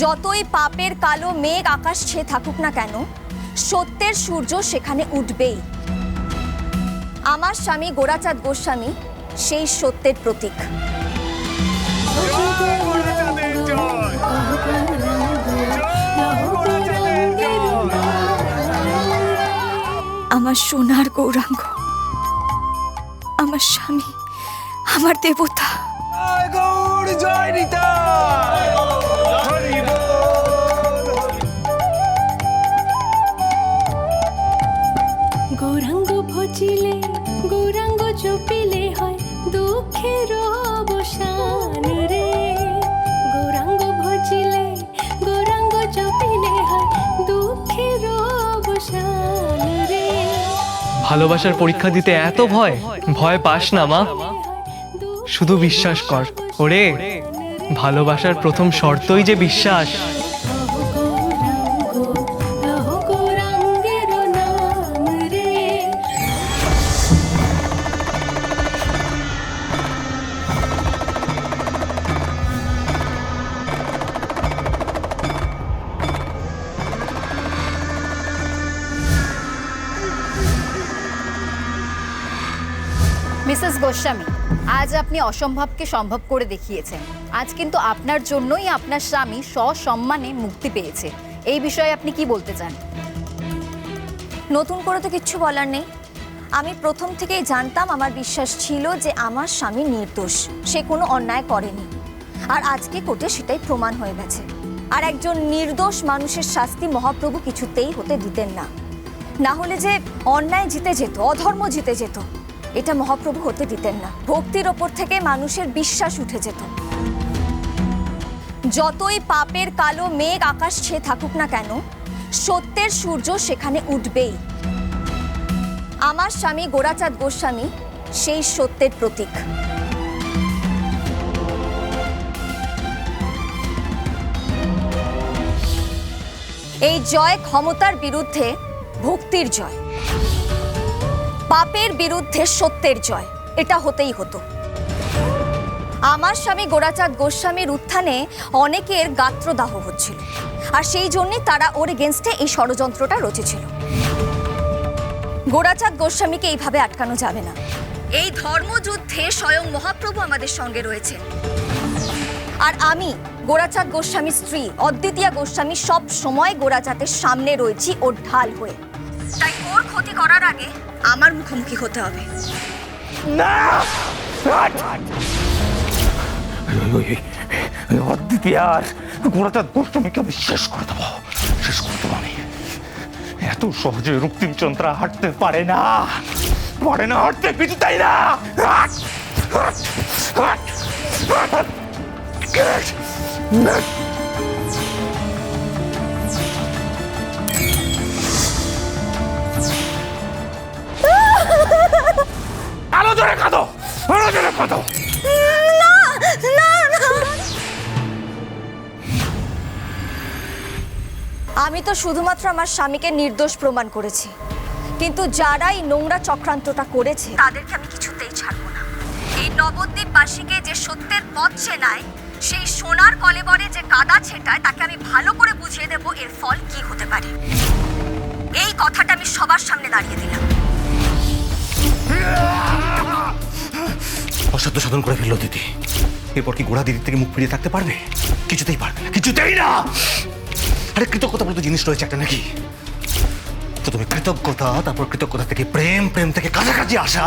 যতই পাপের কালো মেঘ আকাশ ছেয়ে থাকুক না কেন, সত্যের সূর্য সেখানে উঠবেই। আমার স্বামী গোরাচাঁদ গোস্বামী সেই সত্যের প্রতীক। আমার সোনার গৌরাঙ্গ, আমার স্বামী, আমার দেবতা। গৌরাঙ্গ ভজিলে গৌরাঙ্গ জপিলে হয় দুঃখের অবসান রে। গৌরাঙ্গ ভজিলে গৌরাঙ্গ জপিলে হয় দুঃখের অবসান রে। ভালোবাসার পরীক্ষা দিতে এত ভয়? ভয় পাস না মা, শুধু বিশ্বাস কর। ওরে, ভালোবাসার প্রথম শর্তই যে বিশ্বাস। গৌরাঙ্গের নাম রে। মিসেস গোস্বামী, আজ আপনি অসম্ভবকে সম্ভব করে দেখিয়েছেন। আজ কিন্তু আপনার জন্যই আপনার স্বামী সসম্মানে মুক্তি পেয়েছে। এই বিষয়ে আপনি কি বলতে চান? নতুন করে তো কিচ্ছু বলার নেই। আমি প্রথম থেকেই জানতাম, আমার বিশ্বাস ছিল যে আমার স্বামী নির্দোষ, সে কোনো অন্যায় করেনি। আর আজকে কোর্টে সেটাই প্রমাণ হয়ে গেছে। আর একজন নির্দোষ মানুষের শাস্তি মহাপ্রভু কিছুতেই হতে দিতেন না। না হলে যে অন্যায় জিতে যেত, অধর্ম জিতে যেত, এটা মহাপ্রভু হতে দিতেন না। ভক্তির ওপর থেকে মানুষের বিশ্বাস উঠে যেত। যতই পাপের কালো মেঘ আকাশ ছেয়ে থাকুক না কেন, সত্যের সূর্য সেখানে উঠবেই। আমার স্বামী গোরাচাঁদ গোস্বামী সেই সত্যের প্রতীক। এই জয় ক্ষমতার বিরুদ্ধে ভক্তির জয়, পাপের বিরুদ্ধে সত্যের জয়। এটা হতেই হতো। আমার স্বামী গোরাচাঁদ গোস্বামীর উত্থানে অনেকের গাত্রদাহ হচ্ছিল, আর সেই জন্যই তারা ওর এগেনস্টে এই ষড়যন্ত্রটা রচেছিল। গোরাচাঁদ গোস্বামীকে এইভাবে আটকানো যাবে না। এই ধর্মযুদ্ধে স্বয়ং মহাপ্রভু আমাদের সঙ্গে রয়েছে। আর আমি গোরাচাঁদ গোস্বামীর স্ত্রী অদ্বিতীয়া গোস্বামী সব সময় গোরাচাঁদের সামনে রয়েছি, ওর ঢাল হয়ে। তাই ওর ক্ষতি করার আগে আমার মুখোমুখি হতে হবে। অদ্বিতীয়ার গোরাচাঁদ গোস্বামীকে আমি শেষ করে দেবো আমি। এত সহজে রক্তিমচন্দ্রা হাঁটতে পারে না, হাঁটতে কিছু তাই না। আলো জোরে কাঁদো, আলো জোরে কাঁদো। আমি তো শুধুমাত্র আমার স্বামীকে নির্দোষ প্রমাণ করেছি, কিন্তু যারা এই নোংরা চক্রান্তটা করেছে তাদেরকে আমি কিছুতেই ছাড়বো না। এই নবদ্বীপবাসীকে যে সত্যের পথ চেনায়, সেই সোনার কলেবরে যে কাদা ছেটায়, তাকে আমি ভালো করে বুঝিয়ে দেব এর ফল কি হতে পারে। এই কথাটা আমি সবার সামনে দাঁড়িয়ে দিলাম। অসাধ্য সাধন করে ফেললো দিদি। এরপর কি গোড়া দিদির থেকে মুখ ফিরিয়ে থাকতে পারবে? কিছুতেই পারবে না, কিছুতেই না। আরে কৃতজ্ঞতা বলতে জিনিস রয়েছে একটা নাকি? প্রথমে কৃতজ্ঞতা, তারপর কৃতজ্ঞতা থেকে প্রেম, প্রেম থেকে কাছাকাছি আসা।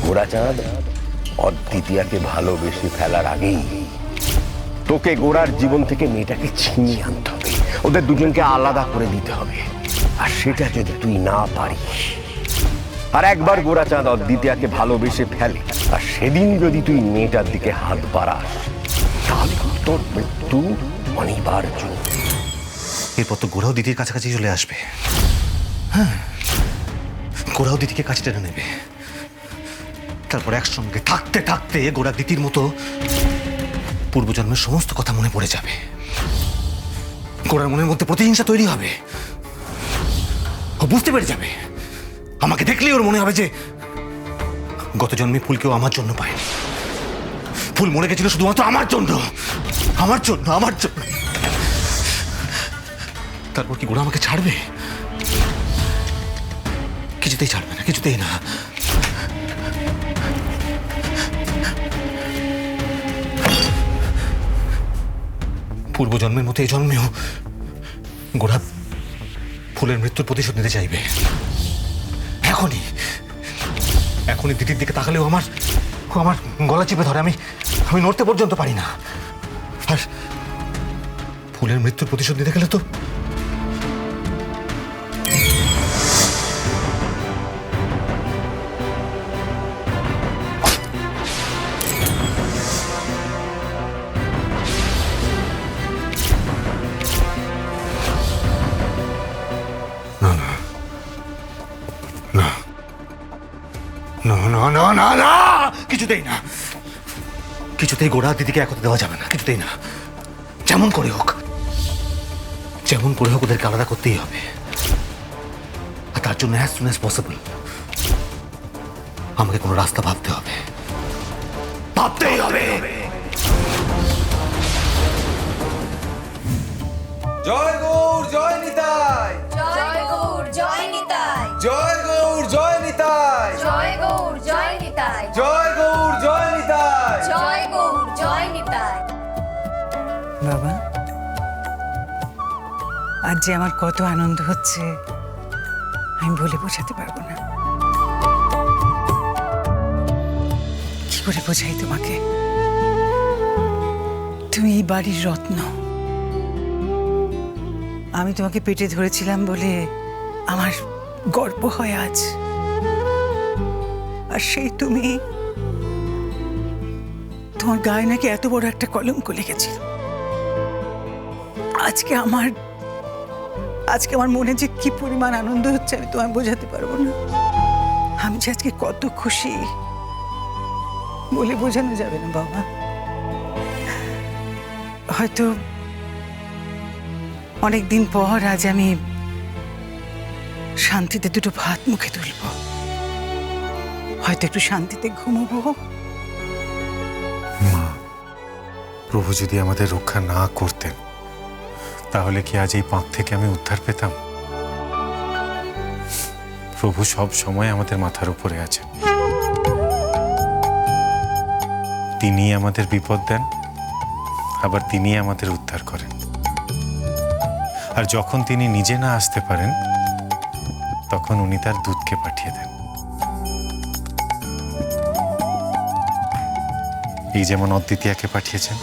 গোরাচাঁদ, অদ্বিতীয়াকে ভালোবেসে ফেলার আগেই তোকে গোরার জীবন থেকে মেয়েটাকে ছিনিয়ে আনতে হবে। ওদের দুজনকে আলাদা করে দিতে হবে। আর সেটা যদি তুই না পারিস, আর একবার গোরাচাঁদ অদ্বিতীয়াকে ভালোবেসে ফেলে, আর সেদিন যদি তুই মেয়েটার দিকে হাত বাড়াস, তাহলে তোর মৃত্যু অনিবার্য। এরপর তো গোড়াও দিদির কাছাকাছি চলে আসবে। হ্যাঁ, গোড়াও দিদিকে কাছে টেনে নেবে। তারপর একসঙ্গে থাকতে থাকতে গোড়া দিদির মতো পূর্বজন্মের সমস্ত কথা মনে পড়ে যাবে। গোড়ার মনের মধ্যে প্রতিহিংসা তৈরি হবে। ও বুঝতে পেরে যাবে, আমাকে দেখলেই ওর মনে হবে যে গত জন্মে ফুল কেউ আমার জন্য পায়নি, ফুল মরে গেছিল শুধুমাত্র আমার জন্য, আমার জন্য, আমার জন্য। তারপর কি গোড়া আমাকে ছাড়বে? কিছুতেই ছাড়বে না, কিছুতেই না। পূর্বজন্মের মতো এই জন্মেও গোড়া ফুলের মৃত্যুর প্রতিশোধ নিতে চাইবে। এখনই এখনই দিদির দিকে তাকালেও আমার গলা চেপে ধরে, আমি নড়তে পর্যন্ত পারি না। আর ফুলের মৃত্যুর প্রতিশোধ নিতে গেলে তো না, কিছুতেই না, কিছুতেই গোড়া দিদিকে একতা দেওয়া যাবে না, কিছুতেই না। যেমন করে হোক ওদেরকে আলাদা করতেই হবে। আর তার জন্য as soon as possible আমাকে কোনো রাস্তা ভাবতেই হবে। জয় গৌর জয় নিতাই, জয় গৌর জয় নিতাই, জয় গৌর জয় নিতাই, জয় গৌর জয় নিতাই, জয় গৌর জয় নিতাই। জয় গৌর জয় নিতাই। বাবা, আজ যে আমার কত আনন্দ হচ্ছে আমি বলে বোঝাতে পারবো না। কি করে বোঝাই তোমাকে? তুমি এই বাড়ির রত্ন। আমি তোমাকে পেটে ধরেছিলাম বলে আমার গর্ব হয় আজ। আর সেই তুমি, তোমার গায়ে নাকি এত বড় একটা কলঙ্ক লেগেছিল। আজকে আমার মনে যে কি পরিমাণ আনন্দ হচ্ছে আমি তোমায় বোঝাতে পারবো না। আমি যে আজকে কত খুশি বলে বোঝানো যাবে না বাবা। হয়তো অনেকদিন পর আজ আমি শান্তিতে দুটো ভাত মুখে তুলব, হয়তো একটু শান্তিতে ঘুমোবো। মা, প্রভু যদি আমাদের রক্ষা না করতেন তাহলে কি আজ এই পাপ থেকে আমি উদ্ধার পেতাম? প্রভু সব সময় আমাদের মাথার উপরে আছেন। তিনি আমাদের বিপদ দেন, আবার তিনি আমাদের উদ্ধার করেন। আর যখন তিনি নিজে না আসতে পারেন তখন উনি তার দূতকে পাঠিয়ে দেন। এই যেমন অদ্বিতীয়াকে পাঠিয়েছেন।